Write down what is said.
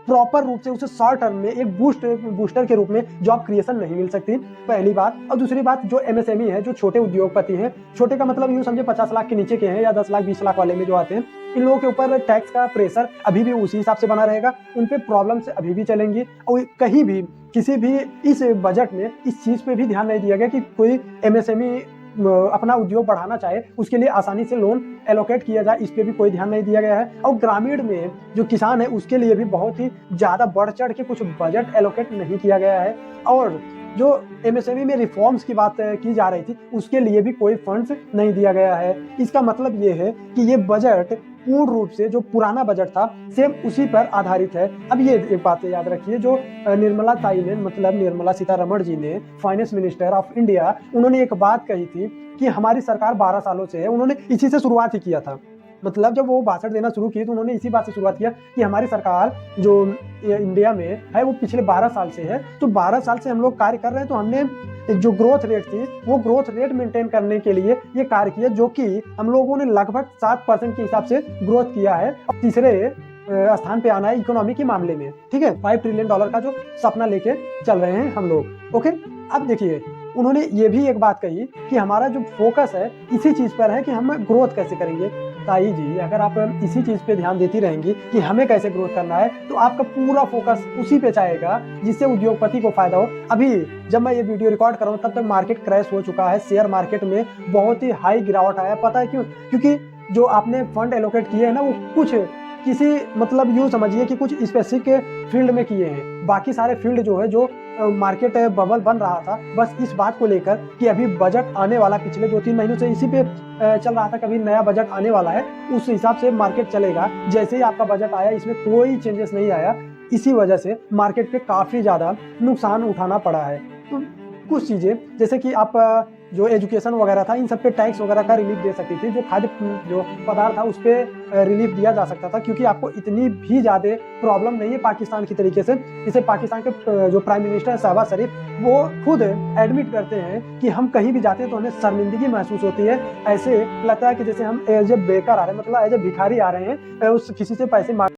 Proper रूप से उसे शॉर्ट टर्म में एक बूस्टर के रूप में जॉब क्रिएशन नहीं मिल सकती, पहली बात। और दूसरी बात, जो एमएसएमई है, जो छोटे उद्योगपति हैं, छोटे का मतलब यूँ समझे 50 लाख के नीचे के हैं या 10 लाख 20 लाख वाले में जो आते हैं, इन लोगों के ऊपर टैक्स का प्रेशर अभी भी उसी हिसाब से बना रहेगा, उन पे प्रॉब्लम्स अभी भी चलेंगी। और कहीं भी किसी भी इस बजट में इस चीज़ पे भी ध्यान नहीं दिया गया कि कोई एमएसएमई अपना उद्योग बढ़ाना चाहे उसके लिए आसानी से लोन एलोकेट किया जाए, इस पे भी कोई ध्यान नहीं दिया गया है। और ग्रामीण में जो किसान है उसके लिए भी बहुत ही ज़्यादा बढ़ चढ़ के कुछ बजट एलोकेट नहीं किया गया है। और जो एमएसएमई में रिफॉर्म्स की बात की जा रही थी उसके लिए भी कोई फंड्स नहीं दिया गया है। इसका मतलब ये है कि ये बजट पूर्ण रूप से जो पुराना बजट था सेम उसी पर आधारित है। अब ये एक बात याद रखिए, जो निर्मला ताई ने, मतलब निर्मला सीतारमण जी ने, फाइनेंस मिनिस्टर ऑफ इंडिया, उन्होंने एक बात कही थी कि हमारी सरकार 12 सालों से है। उन्होंने इसी से शुरुआत ही किया था, मतलब जब वो भाषण देना शुरू की तो उन्होंने इसी बात से शुरुआत किया कि हमारी सरकार जो इंडिया में है वो पिछले 12 साल से है, तो 12 साल से हम लोग कार्य कर रहे हैं। तो हमने जो ग्रोथ रेट थी वो ग्रोथ रेट मेंटेन करने के लिए ये कार्य किया, जो कि हम लोगों ने लगभग 7% के हिसाब से ग्रोथ किया है। और तीसरे स्थान पे आना है इकोनॉमी के मामले में, ठीक है। $5 ट्रिलियन का जो सपना लेके चल रहे हैं हम लोग, ओके। अब देखिए, उन्होंने ये भी एक बात कही कि हमारा जो फोकस है इसी चीज पर है कि हम ग्रोथ कैसे करेंगे। ताई जी, अगर आप इसी चीज पे ध्यान देती रहेंगी कि हमें कैसे ग्रोथ करना है, तो आपका पूरा फोकस उसी पे जाएगा जिससे उद्योगपति को फायदा हो। अभी जब मैं ये वीडियो रिकॉर्ड कर रहा हूँ तब तक मार्केट क्रैश हो चुका है, शेयर मार्केट में बहुत ही हाई गिरावट आया। पता है क्यों? क्योंकि जो आपने फंड एलोकेट किए हैं ना, वो कुछ किसी, मतलब यूँ समझिए कि कुछ स्पेसिफिक फील्ड में किए हैं। बाकी सारे फील्ड जो है, जो मार्केट बबल बन रहा था बस इस बात को लेकर कि अभी बजट आने वाला, पिछले 2-3 महीनों से इसी पे चल रहा था, कभी नया बजट आने वाला है, उस हिसाब से मार्केट चलेगा। जैसे ही आपका बजट आया इसमें कोई चेंजेस नहीं आया, इसी वजह से मार्केट पे काफ़ी ज़्यादा नुकसान उठाना पड़ा है। तो कुछ चीज़ें जैसे कि आप जो एजुकेशन वगैरह था, इन सब पे टैक्स वगैरह का रिलीफ दे सकती थी। जो खाद्य जो पदार्थ था उस पर रिलीफ दिया जा सकता था, क्योंकि आपको इतनी भी ज़्यादा प्रॉब्लम नहीं है पाकिस्तान की तरीके से। जैसे पाकिस्तान के जो प्राइम मिनिस्टर शहबाज शरीफ, वो खुद एडमिट करते हैं कि हम कहीं भी जाते हैं तो हमें शर्मिंदगी महसूस होती है। ऐसे लगता है कि जैसे हम एज ए बेकर आ रहे हैं, मतलब एज ए भिखारी आ रहे हैं, उस किसी से पैसे